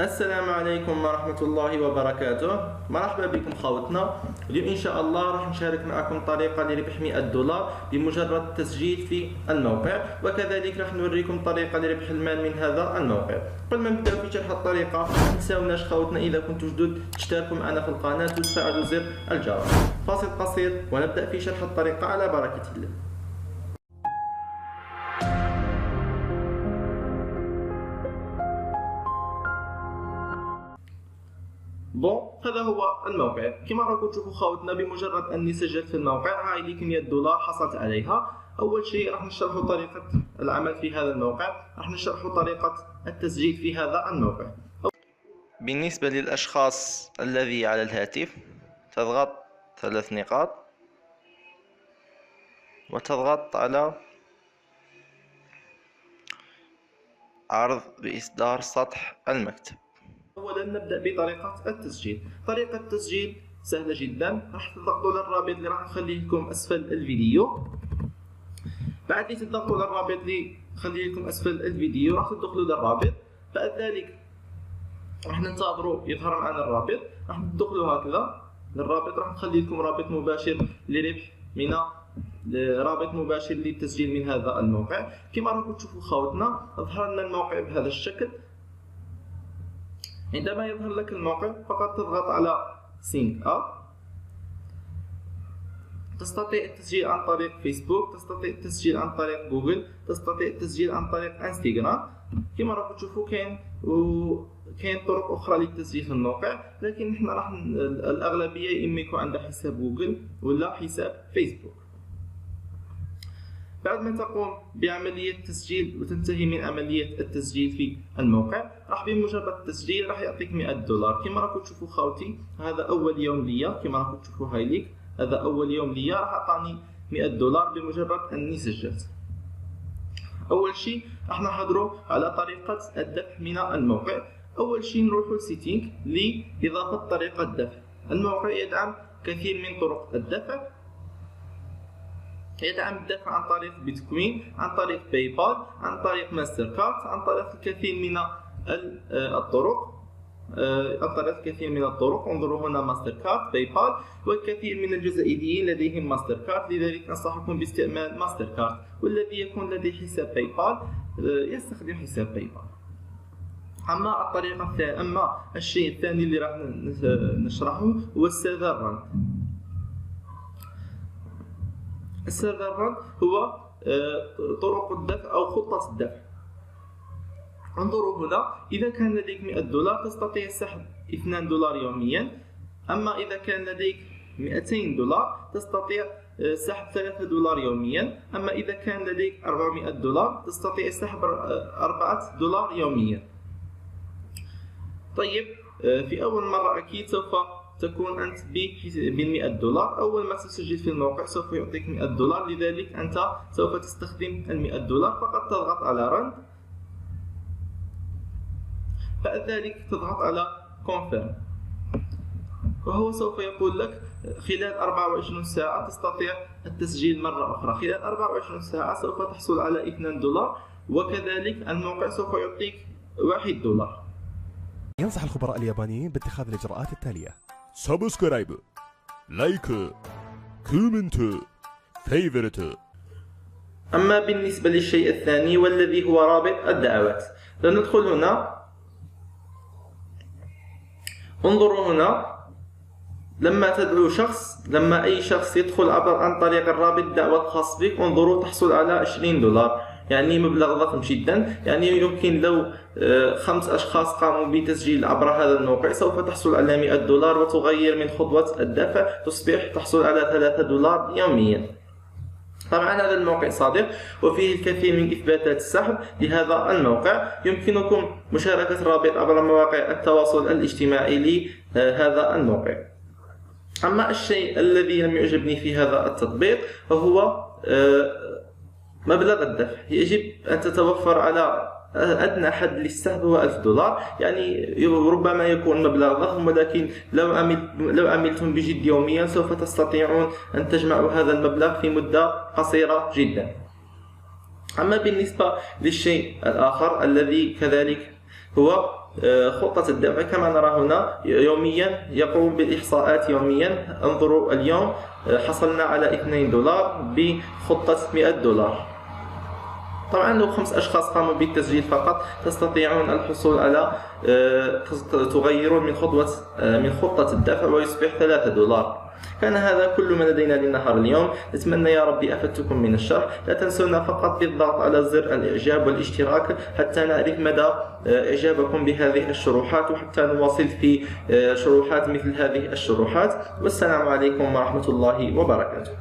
السلام عليكم ورحمة الله وبركاته. مرحبا بكم خوتنا. اليوم إن شاء الله راح نشارك معكم طريقة لربح $100 بمجرد التسجيل في الموقع، وكذلك راح نوريكم طريقة لربح المال من هذا الموقع. قبل ما نبدأ في شرح الطريقة ما تنساوناش خوتنا إذا كنتم جدد تشتركوا معنا في القناة وتفعلوا زر الجرس. فاصل قصير ونبدأ في شرح الطريقة على بركة الله. هذا هو الموقع. كما راكم تشوفوا خوتنا، بمجرد اني سجلت في الموقع هاي لي $100 حصلت عليها. اول شيء راح نشرحوا طريقه العمل في هذا الموقع، راح نشرحوا طريقه التسجيل في هذا الموقع. بالنسبه للاشخاص الذي على الهاتف تضغط 3 نقاط وتضغط على عرض بإصدار سطح المكتب. أولا نبدأ بطريقة التسجيل. طريقة التسجيل سهلة جدا. راح تضغطوا للرابط اللي راح نخليه لكم أسفل الفيديو. بعد اللي تضغطوا للرابط اللي خليه لكم أسفل الفيديو راح تدخلوا للرابط. بعد ذلك راح ننتظروا يظهر معنا الرابط. راح تدخلوا هكذا للرابط. راح نخلي لكم رابط مباشر لربح من رابط مباشر للتسجيل من هذا الموقع. كما راكم تشوفوا خوتنا ظهر لنا الموقع بهذا الشكل. عندما يظهر لك الموقع فقط تضغط على سينك اب. تستطيع التسجيل عن طريق فيسبوك، تستطيع التسجيل عن طريق جوجل، تستطيع التسجيل عن طريق انستغرام. كما راكم تشوفوا كاين طرق اخرى للتسجيل في الموقع، لكن نحن راح الاغلبيه اما يكون عندها حساب جوجل ولا حساب فيسبوك. بعد ما تقوم بعملية التسجيل وتنتهي من عملية التسجيل في الموقع، راح بمجرد التسجيل راح يعطيك $100. كما راكم تشوفوا خوتي هذا أول يوم ليا. كما راكم تشوفوا هاي ليك هذا أول يوم ليا، راح أعطاني $100 بمجرد أني سجلت. أول شيء راح نحضروا على طريقة الدفع من الموقع. أول شيء نروحوا لسيتينغ لإضافة طريقة دفع. الموقع يدعم كثير من طرق الدفع. يدعم الدفع عن طريق بيتكوين، عن طريق باي بال، عن طريق ماستر كارد، عن طريق الكثير من الطرق. انظروا هنا ماستر كارد، باي بال، والكثير من الجزائريين لديهم ماستر كارد، لذلك انصحكم باستعمال ماستر كارد. والذي يكون لديه حساب باي بال يستخدم حساب باي بال. أما الشيء الثاني اللي راح نشرحه هو السيرفر ران. السيرفر ران هو طرق الدفع أو خطة الدفع. انظروا هنا، إذا كان لديك $100 تستطيع سحب $2 يوميا. أما إذا كان لديك $200 تستطيع سحب $3 يوميا. أما إذا كان لديك $400 تستطيع سحب $4 يوميا. طيب، في أول مرة أكيد سوف تكون أنت $100. أول ما تسجل في الموقع سوف يعطيك $100، لذلك أنت سوف تستخدم $100. فقط تضغط على رند. بعد ذلك تضغط على كونفيرم، وهو سوف يقول لك خلال 24 ساعة تستطيع التسجيل مرة أخرى. خلال 24 ساعة سوف تحصل على $2، وكذلك الموقع سوف يعطيك $1. ينصح الخبراء اليابانيين باتخاذ الإجراءات التالية: سبسكرايب، لايك، كومنت، فيفورت. أما بالنسبة للشيء الثاني والذي هو رابط الدعوات، لندخل هنا. انظروا هنا، لما أي شخص يدخل عن طريق الرابط الدعوة الخاص بك، انظروا تحصل على $20، يعني مبلغ ضخم جدا. يعني يمكن لو 5 أشخاص قاموا بتسجيل عبر هذا الموقع سوف تحصل على $100، وتغير من خطوة الدفع تصبح تحصل على $3 يوميا. طبعا هذا الموقع صادق وفيه الكثير من إثباتات السحب لهذا الموقع. يمكنكم مشاركة الرابط عبر مواقع التواصل الاجتماعي لهذا الموقع. أما الشيء الذي لم يعجبني في هذا التطبيق وهو مبلغ الدفع. يجب أن تتوفر على أدنى حد للسحب هو $1000. يعني ربما يكون مبلغ ضخم، ولكن لو عملتم بجد يوميا سوف تستطيعون أن تجمعوا هذا المبلغ في مدة قصيرة جدا. أما بالنسبة للشيء الآخر الذي كذلك هو خطة الدفع كما نرى هنا يوميا يقوم بالإحصاءات يوميا. انظروا اليوم حصلنا على $2 بخطة $100. طبعا لو 5 أشخاص قاموا بالتسجيل فقط تستطيعون الحصول على تغيرون من خطة الدفع ويصبح $3. كان هذا كل ما لدينا لنهار اليوم. نتمنى يا ربي أفدتكم من الشرح. لا تنسونا فقط بالضغط على زر الإعجاب والاشتراك حتى نعرف مدى إعجابكم بهذه الشروحات، وحتى نواصل في شروحات مثل هذه الشروحات. والسلام عليكم ورحمة الله وبركاته.